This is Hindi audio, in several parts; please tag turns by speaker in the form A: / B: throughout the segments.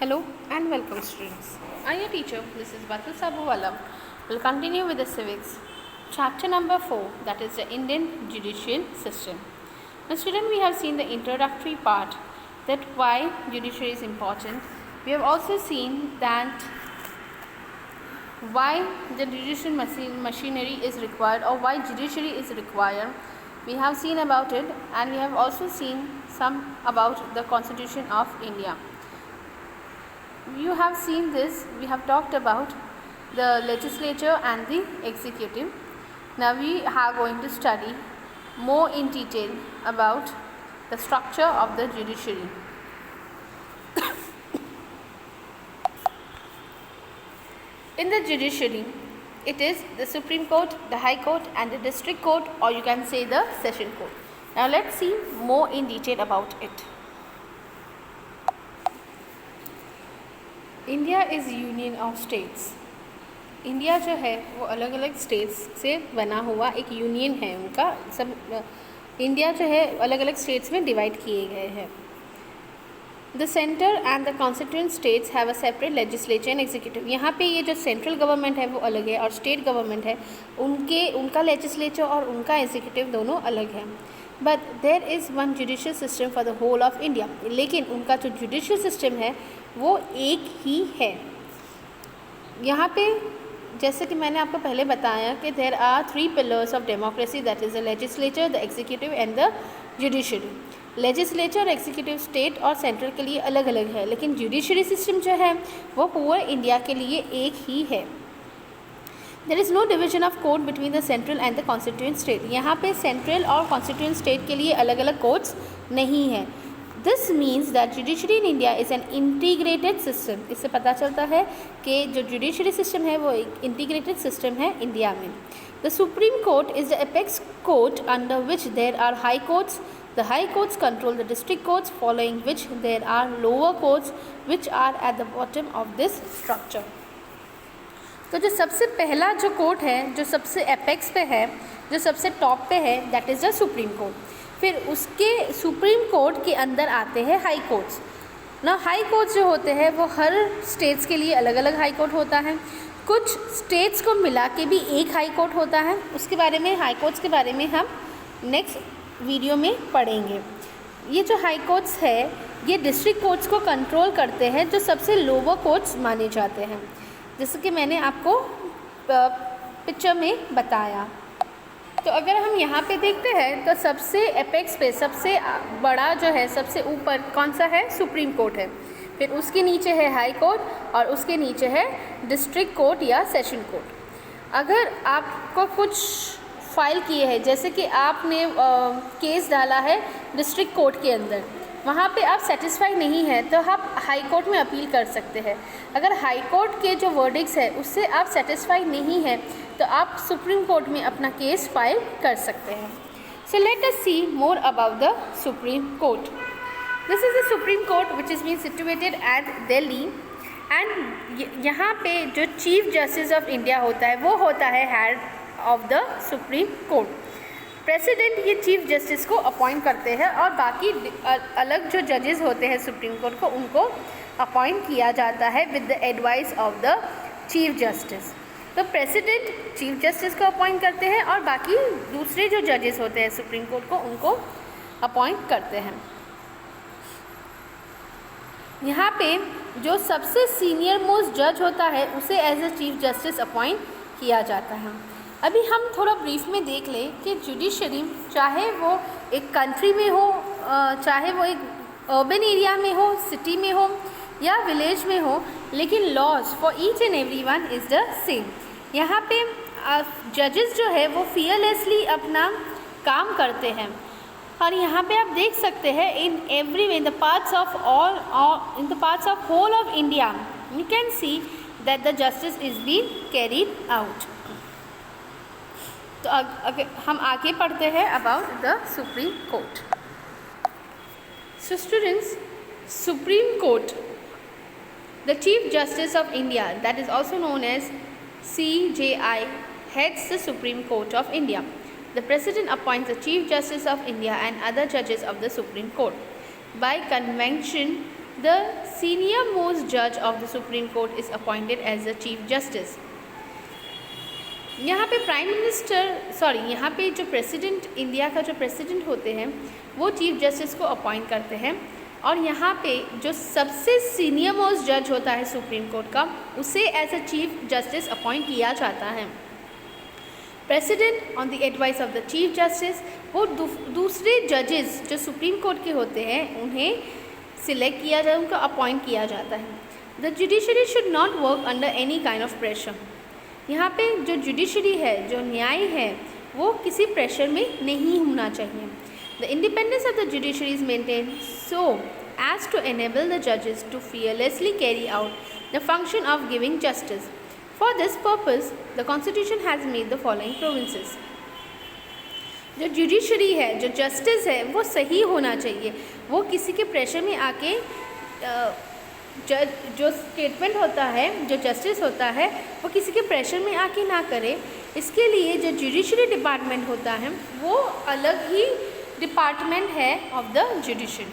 A: Hello and welcome students. I am your teacher, this is Batul Sabuwala. We'll continue with the civics. Chapter number 4, that is the Indian judicial system. Now student, we have seen the introductory part, that why judiciary is important. We have also seen that why the judicial machinery is required, or why judiciary is required. We have seen about it, and we have also seen some about the Constitution of India. You have seen this. We have talked about the legislature and the executive. Now we are going to study more in detail about the structure of the judiciary. In the judiciary, it is the Supreme Court, the High Court and the District Court, or you can say the Session Court. Now let's see more in detail about it. India is union of states. India जो है वो अलग अलग स्टेट्स से बना हुआ एक यूनियन है. उनका सब इंडिया जो है अलग अलग स्टेट्स में डिवाइड किए गए हैं. The centre and the constituent states have a separate legislature and executive. यहाँ पे ये जो सेंट्रल गवर्नमेंट है वो अलग है और स्टेट गवर्नमेंट है उनका लेजिस्लेचर और उनका एग्जीक्यूटिव दोनों अलग है. But there is one judicial system for the whole of India. लेकिन उनका जो जुडिशियल सिस्टम है वो एक ही है. यहाँ पे जैसे कि मैंने आपको पहले बताया कि there are 3 pillars of democracy, that is the legislature, the executive and the judiciary. Legislature, executive state और सेंट्रल के लिए अलग अलग है, लेकिन जुडिशरी सिस्टम जो है वो पूरे इंडिया के लिए एक ही है. There is no division of court between the central and the constituent state. यहाँ पे सेंट्रल और कॉन्स्टिट्यूएंट स्टेट के लिए अलग अलग कोर्ट्स नहीं है. This means that judiciary in India is an integrated system. इससे पता चलता है कि जो जुडिशरी सिस्टम है वो एक इंटीग्रेटेड सिस्टम है इंडिया में. The Supreme Court is the apex court under which there are high courts. The high courts control the district courts, following which there are lower courts which are at the bottom of this structure. तो जो सबसे पहला जो कोर्ट है, जो सबसे एपेक्स पे है, जो सबसे टॉप पे है, that is the Supreme court. फिर उसके सुप्रीम कोर्ट के अंदर आते हैं हाई कोर्ट्स. ना हाई कोर्ट्स जो होते हैं वो हर स्टेट्स के लिए अलग अलग हाई कोर्ट होता है. कुछ स्टेट्स को मिला के भी एक हाई कोर्ट होता है. उसके बारे में, हाई कोर्ट्स के बारे में हम नेक्स्ट वीडियो में पढ़ेंगे. ये जो हाई कोर्ट्स है ये डिस्ट्रिक्ट कोर्ट्स को कंट्रोल करते हैं, जो सबसे लोअर कोर्ट्स माने जाते हैं, जैसे कि मैंने आपको पिक्चर में बताया. तो अगर हम यहाँ पे देखते हैं तो सबसे एपेक्स पे सबसे बड़ा जो है, सबसे ऊपर कौन सा है? सुप्रीम कोर्ट है. फिर उसके नीचे है हाई कोर्ट और उसके नीचे है डिस्ट्रिक्ट कोर्ट या सेशन कोर्ट. अगर आपको कुछ फाइल किए हैं, जैसे कि आपने केस डाला है डिस्ट्रिक्ट कोर्ट के अंदर, वहाँ पे आप सेटिस्फाई नहीं है तो आप हाई कोर्ट में अपील कर सकते हैं. अगर हाई कोर्ट के जो वर्डिक्स है उससे आप सेटिस्फाई नहीं है तो आप सुप्रीम कोर्ट में अपना केस फाइल कर सकते हैं. So let us see more about the Supreme Court. This is the Supreme Court which is been situated at Delhi. And यहाँ पे जो चीफ जस्टिस ऑफ इंडिया होता है वो होता है head of the Supreme court. President ये चीफ जस्टिस को अपॉइंट करते हैं और बाकी अलग जो जजेस होते हैं सुप्रीम कोर्ट को, उनको अपॉइंट किया जाता है with the advice of the Chief justice. तो प्रेसिडेंट चीफ जस्टिस को अपॉइंट करते हैं और बाकी दूसरे जो जजेस होते हैं सुप्रीम कोर्ट को, उनको अपॉइंट करते हैं. यहाँ पे जो सबसे सीनियर मोस्ट जज होता है उसे as a chief justice appoint किया जाता है. अभी हम थोड़ा ब्रीफ में देख लें कि जुडिशरी, चाहे वो एक कंट्री में हो, चाहे वो एक अर्बन एरिया में हो, सिटी में हो या विलेज में हो, लेकिन laws for each and every one is the same. यहाँ पे जजेस जो है वो फियरलेसली अपना काम करते हैं. और यहाँ पे आप देख सकते हैं in every way, in the parts of whole of India you can see that the justice is been carried out. तो अगर हम आगे पढ़ते हैं about the Supreme Court. So students, Supreme Court, the Chief Justice of India, that is also known as CJI, heads the Supreme Court of India. The President appoints the Chief Justice of India and other judges of the Supreme Court. By convention, The senior most judge of the Supreme Court is appointed as the Chief Justice. यहाँ पे यहाँ पे जो प्रेसिडेंट, इंडिया का जो प्रेसिडेंट होते हैं वो चीफ जस्टिस को अपॉइंट करते हैं, और यहाँ पे जो सबसे सीनियर मोस्ट जज होता है सुप्रीम कोर्ट का, उसे as a chief justice appoint किया जाता है। President on the advice of the Chief Justice, वो दूसरे जजेस जो सुप्रीम कोर्ट के होते हैं उन्हें सिलेक्ट किया जाए, उनको अपॉइंट किया जाता है। The judiciary should not work under any kind of pressure. यहाँ पे जो जुडिशरी है, जो न्याय है, वो किसी प्रेशर में नहीं होना चाहिए। The independence of the judiciary is maintain so as to enable the जजेस to fearlessly carry out the function of giving justice. For this purpose the constitution has made the following provinces. जो जुडिशरी है, जो जस्टिस है, वो सही होना चाहिए, वो किसी के प्रेशर में आके जो स्टेटमेंट होता है, जो जस्टिस होता है, वो किसी के प्रेशर में आके ना करे। इसके लिए जो जुडिशरी डिपार्टमेंट होता है वो अलग ही डिपार्टमेंट है ऑफ द जुडिशरी।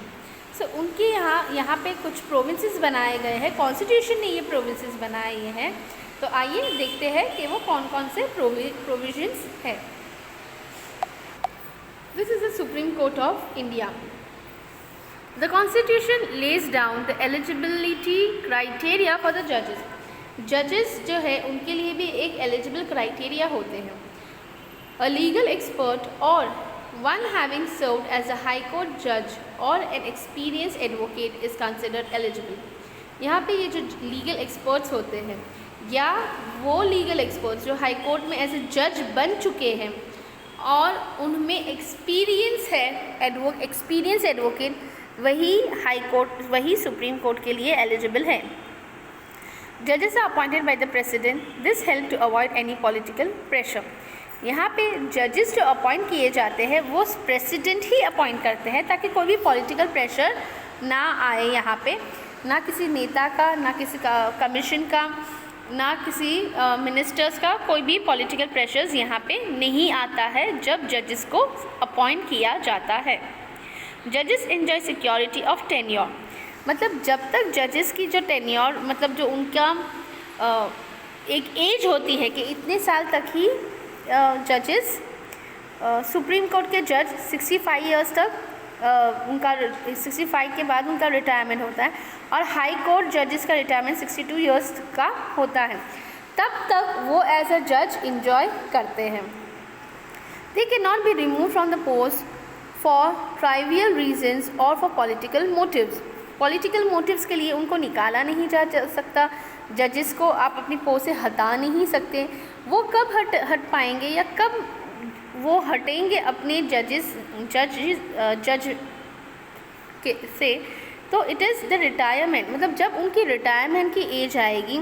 A: सो उनके यहाँ पे कुछ प्रोविंसेस बनाए गए हैं, कॉन्स्टिट्यूशन ने ये प्रोविंसेस बनाए हैं। तो आइए देखते हैं कि वो कौन कौन से प्रोविजंस है। This is the Supreme court of India. The Constitution lays down the eligibility criteria for the judges. Judges जो है उनके लिए भी एक eligible criteria होते हैं। A legal expert or one having served as a high court judge or an experienced advocate is considered eligible. यहाँ पे ये जो legal experts होते हैं या वो legal experts जो हाई कोर्ट में एज ए जज बन चुके हैं और उनमें एक्सपीरियंस है, एक्सपीरियंस एडवोकेट, वही हाई कोर्ट, वही सुप्रीम कोर्ट के लिए एलिजिबल है। जजेस are appointed by the president, this help to avoid any political pressure. यहाँ पे जजेस जो अपॉइंट किए जाते हैं वो प्रेसिडेंट ही अपॉइंट करते हैं ताकि कोई भी पॉलिटिकल प्रेशर ना आए यहाँ पे, ना किसी नेता का, ना किसी का कमीशन का, ना किसी मिनिस्टर्स का, कोई भी पॉलिटिकल प्रेशर्स यहाँ पे नहीं आता है जब जजेस को अपॉइंट किया जाता है। जजेस एंजॉय सिक्योरिटी ऑफ टेन्योर, मतलब जब तक जजेस की जो टेन्योर, मतलब जो उनका एक एज होती है कि इतने साल तक ही जजेस, सुप्रीम कोर्ट के जज 65 इयर्स तक उनका 65 के बाद उनका रिटायरमेंट होता है, और हाई कोर्ट जजेस का रिटायरमेंट 62 इयर्स का होता है, तब तक वो एज अ जज इंजॉय करते हैं। They can not be remove from the post for trivial reasons और for political motives. Political motives के लिए उनको निकाला नहीं जा सकता, जजेस को आप अपनी पोस्ट से हटा नहीं सकते। वो कब हट पाएंगे या कब वो हटेंगे अपने जज के से, तो इट इज़ द रिटायरमेंट, मतलब जब उनकी रिटायरमेंट की एज आएगी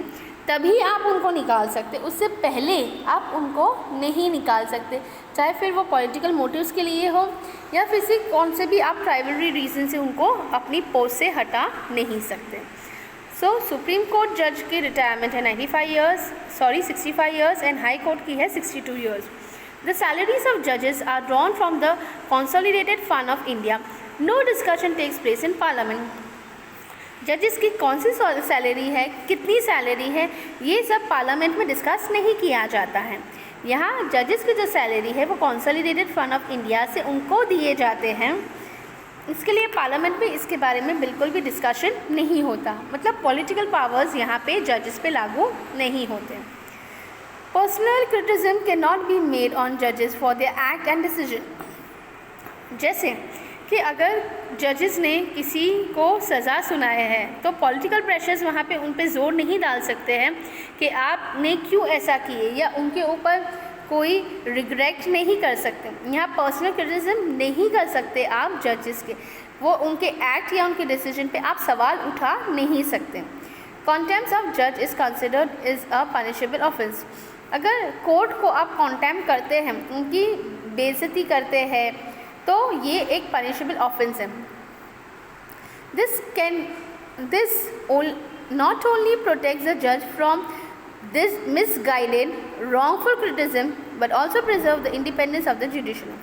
A: तभी आप उनको निकाल सकते, उससे पहले आप उनको नहीं निकाल सकते, चाहे फिर वो पॉलिटिकल मोटिव्स के लिए हो या किसी कौन से भी आप प्राइवेटरी रीज़न से उनको अपनी पोस्ट से हटा नहीं सकते। सो सुप्रीम कोर्ट जज की रिटायरमेंट है 65 ईयर्स एंड हाई कोर्ट की है 62 years. The salaries of judges are drawn from the Consolidated Fund of India. No discussion takes place in Parliament. जजेस की कौन सी सैलरी है, कितनी सैलरी है, ये सब पार्लियामेंट में डिस्कस नहीं किया जाता है। यहाँ जजेस की जो सैलरी है वो कॉन्सोलिडेटेड फंड ऑफ इंडिया से उनको दिए जाते हैं, इसके लिए पार्लियामेंट में इसके बारे में बिल्कुल भी डिस्कशन नहीं होता, मतलब पॉलिटिकल पावर्स यहाँ पे जजेस पे लागू नहीं होते। Personal criticism can not be made on जजेस for their act and decision. जैसे कि अगर जजेस ने किसी को सज़ा सुनाया है तो पॉलिटिकल प्रेशर्स वहाँ पे उन पे जोर नहीं डाल सकते हैं कि आपने क्यों ऐसा किए, या उनके ऊपर कोई रिग्रेट नहीं कर सकते। यहाँ पर्सनल क्रिटिसिज्म नहीं कर सकते आप जजेस के, वो उनके एक्ट या उनके डिसीजन पे आप सवाल उठा नहीं सकते। कॉन्टेम्प्ट ऑफ जज is considered is a punishable offence. अगर कोर्ट को आप कॉन्टेम्प्ट करते हैं, उनकी बेइज्जती करते हैं, तो ये एक पनिशेबल ऑफेंस है। This not only protects the judge from this misguided wrongful criticism but also preserve the independence of the judiciary.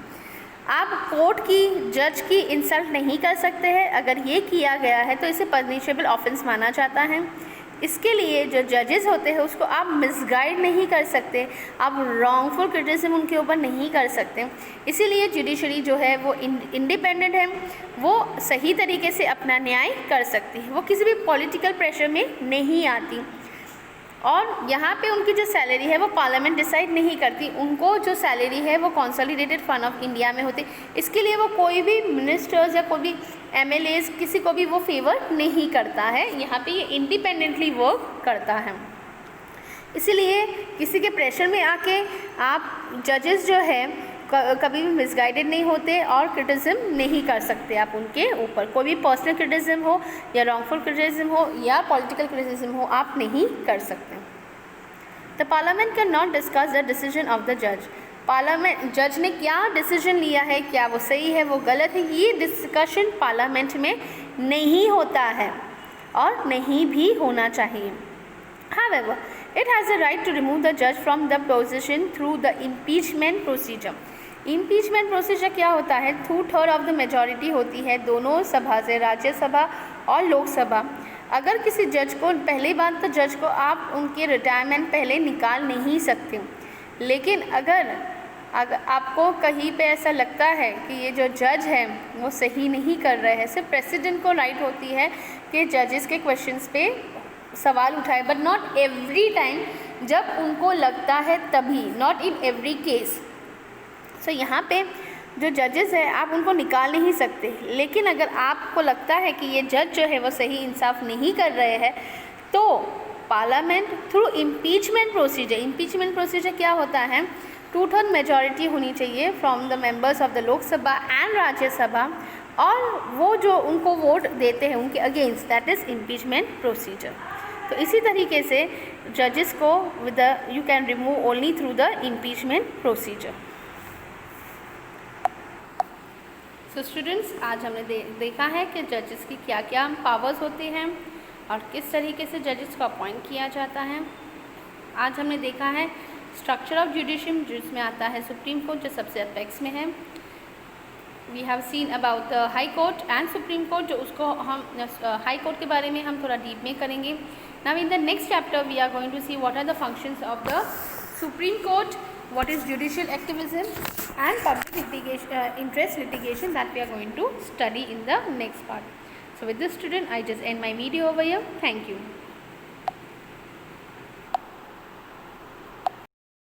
A: आप कोर्ट की, जज की इंसल्ट नहीं कर सकते हैं। अगर ये किया गया है तो इसे पनिशेबल ऑफेंस माना जाता है। इसके लिए जो जजेस होते हैं उसको आप मिसगाइड नहीं कर सकते, आप रॉन्गफुल क्रिटिसिज्म उनके ऊपर नहीं कर सकते। इसीलिए जुडिशरी जो है वो इंडिपेंडेंट है, वो सही तरीके से अपना न्याय कर सकती है, वो किसी भी पॉलिटिकल प्रेशर में नहीं आती। और यहाँ पे उनकी जो सैलरी है वो पार्लियामेंट डिसाइड नहीं करती, उनको जो सैलरी है वो कंसोलिडेटेड फंड ऑफ इंडिया में होती। इसके लिए वो कोई भी मिनिस्टर्स या कोई भी एमएलएज किसी को भी वो फेवर नहीं करता है। यहाँ पे ये इंडिपेंडेंटली वर्क करता है। इसीलिए किसी के प्रेशर में आके आप जजेस जो है कभी भी मिसगाइडेड नहीं होते और क्रिटिसिज्म नहीं कर सकते आप उनके ऊपर। कोई भी पर्सनल क्रिटिसिज्म हो या रॉन्गफुल क्रिटिसिज्म हो या पॉलिटिकल क्रिटिसिज्म हो, आप नहीं कर सकते। The parliament can not discuss the decision of the जज। पार्लियामेंट जज ने क्या डिसीजन लिया है, क्या वो सही है, वो गलत है, ये डिस्कशन पार्लियामेंट में नहीं होता है और नहीं भी होना चाहिए। However, it has the right to remove the judge from the position through the impeachment procedure. Impeachment procedure क्या होता है? 2/3 ऑफ द मेजॉरिटी होती है दोनों सभा से, राज्यसभा और लोकसभा। अगर किसी जज को, पहली बात तो जज को आप उनके रिटायरमेंट पहले निकाल नहीं सकते, लेकिन अगर आपको कहीं पे ऐसा लगता है कि ये जो जज है वो सही नहीं कर रहे हैं, सिर्फ प्रेसिडेंट को राइट होती है कि जजेस के क्वेश्चंस पे सवाल उठाए, बट नॉट एवरी टाइम, जब उनको लगता है तभी, नॉट इन एवरी केस। सो यहाँ पे जो जजेस है आप उनको निकाल नहीं सकते, लेकिन अगर आपको लगता है कि ये जज जो है वो सही इंसाफ नहीं कर रहे हैं तो पार्लियामेंट थ्रू इम्पीचमेंट प्रोसीजर क्या होता है? 2/3 मेजॉरिटी होनी चाहिए from the members of the Lok Sabha and Rajya Sabha, और वो जो उनको वोट देते हैं उनके against, that is impeachment procedure. तो इसी तरीके से जजेस को with the you can remove only through the impeachment procedure. So students, आज हमने देखा है कि जजेस की क्या क्या पावर्स होते हैं और किस तरीके से जजेस को अपॉइंट किया जाता है। आज हमने देखा है स्ट्रक्चर ऑफ जुडिशियम, जिसमें आता है सुप्रीम कोर्ट जो सबसे अपेक्स में है। We have seen about the high court and Supreme Court, जो उसको हम हाई कोर्ट के बारे में हम थोड़ा डीप में करेंगे। Now in the next chapter we are going to see what are the functions of the Supreme Court, what is judicial activism and public litigation, interest litigation, that we are going to study in the next part. So with this student, I just end my video over here. Thank you.